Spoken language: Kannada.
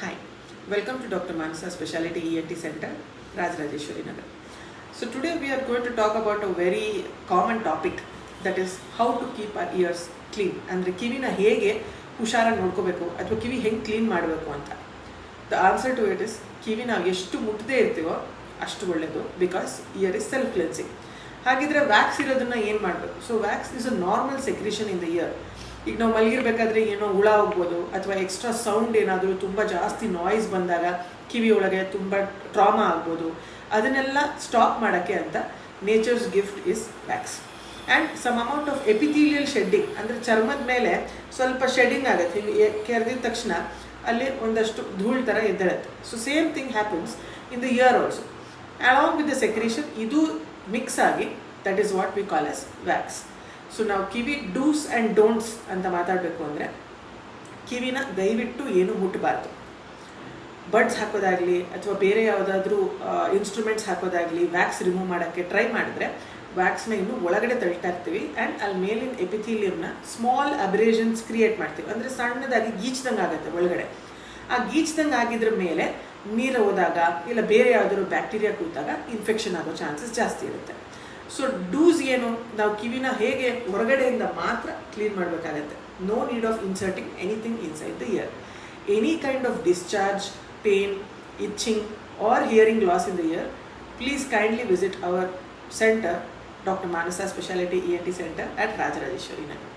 Hi, welcome to Dr. Manasa Specialty ENT Center, Rajrajeshwari Nagar. So today we are going to talk about a very common topic, that is how to keep our ears clean. ಅಂದರೆ ಕಿವಿನ ಹೇಗೆ ಹುಷಾರಾಗಿ ನೋಡ್ಕೋಬೇಕು ಅಥವಾ ಕಿವಿ ಹೆಂಗೆ ಕ್ಲೀನ್ ಮಾಡಬೇಕು ಅಂತ. The answer to it is, ಕಿವಿ ನಾವು ಎಷ್ಟು ಮುಟ್ಟದೇ ಇರ್ತೀವೋ ಅಷ್ಟು ಒಳ್ಳೆಯದು, because ear is self cleansing. ಹಾಗಿದ್ರೆ ವ್ಯಾಕ್ಸ್ ಇರೋದನ್ನ ಏನು ಮಾಡಬೇಕು? So wax is a normal secretion in the ear. ಈಗ ನಾವು ಮಲಗಿರ್ಬೇಕಾದ್ರೆ ಏನೋ ಹುಳ ಹೋಗ್ಬೋದು, ಅಥವಾ ಎಕ್ಸ್ಟ್ರಾ ಸೌಂಡ್ ಏನಾದರೂ ತುಂಬ ಜಾಸ್ತಿ ನಾಯ್ಸ್ ಬಂದಾಗ ಕಿವಿಯೊಳಗೆ ತುಂಬ ಟ್ರಾಮಾ ಆಗ್ಬೋದು. ಅದನ್ನೆಲ್ಲ ಸ್ಟಾಪ್ ಮಾಡೋಕ್ಕೆ ಅಂತ nature's gift is wax. And some amount of epithelial shedding, ಅಂದರೆ ಚರ್ಮದ ಮೇಲೆ ಸ್ವಲ್ಪ ಶೆಡ್ಡಿಂಗ್ ಆಗುತ್ತೆ. ಹಿಂಗೆ ಕೆರೆದಿದ ತಕ್ಷಣ ಅಲ್ಲಿ ಒಂದಷ್ಟು ಧೂಳು ಥರ ಎದ್ದೇಳುತ್ತೆ. So same thing happens in the ear also. Along with the secretion ಇದು ಮಿಕ್ಸ್ ಆಗಿ that is what we call as wax. So ನಾವು ಕಿವಿ ಡೂಸ್ ಆ್ಯಂಡ್ ಡೋಂಟ್ಸ್ ಅಂತ ಮಾತಾಡಬೇಕು ಅಂದರೆ, ಕಿವಿನ ದಯವಿಟ್ಟು ಏನು ಮುಟ್ಟಬಾರ್ದು. ಬಡ್ಸ್ ಹಾಕೋದಾಗಲಿ ಅಥವಾ ಬೇರೆ ಯಾವುದಾದ್ರೂ ಇನ್ಸ್ಟ್ರೂಮೆಂಟ್ಸ್ ಹಾಕೋದಾಗಲಿ ವ್ಯಾಕ್ಸ್ ರಿಮೂವ್ ಮಾಡೋಕ್ಕೆ ಟ್ರೈ ಮಾಡಿದ್ರೆ ವ್ಯಾಕ್ಸ್ನ ಇನ್ನೂ ಒಳಗಡೆ ತಳ್ತಾ ಇರ್ತೀವಿ. ಆ್ಯಂಡ್ ಅಲ್ಲಿ ಮೇಲಿನ ಎಪಿಥೀಲಿಯಮ್ನ ಸ್ಮಾಲ್ ಅಬ್ರೇಷನ್ಸ್ ಕ್ರಿಯೇಟ್ ಮಾಡ್ತೀವಿ. ಅಂದರೆ ಸಣ್ಣದಾಗಿ ಗೀಚ್ದಂಗೆ ಆಗುತ್ತೆ ಒಳಗಡೆ. ಆ ಗೀಚ್ದಂಗೆ ಆಗಿದ್ರ ಮೇಲೆ ನೀರು ಹೋದಾಗ ಇಲ್ಲ ಬೇರೆ ಯಾವುದಾದ್ರು ಬ್ಯಾಕ್ಟೀರಿಯಾ ಕೂತಾಗ ಇನ್ಫೆಕ್ಷನ್ ಆಗೋ ಚಾನ್ಸಸ್ ಜಾಸ್ತಿ ಇರುತ್ತೆ. ಸೊ ಡೂಸ್ ಏನು? ನಾವು ಕಿವಿನ ಹೇಗೆ ಹೊರಗಡೆಯಿಂದ ಮಾತ್ರ ಕ್ಲೀನ್ ಮಾಡಬೇಕಾಗತ್ತೆ. No need of inserting anything inside the ear. Any kind of discharge, pain, itching or hearing loss in the ear, please kindly visit our center, Dr. Manasa Specialty ENT Center at Rajrajeshwari Nagar.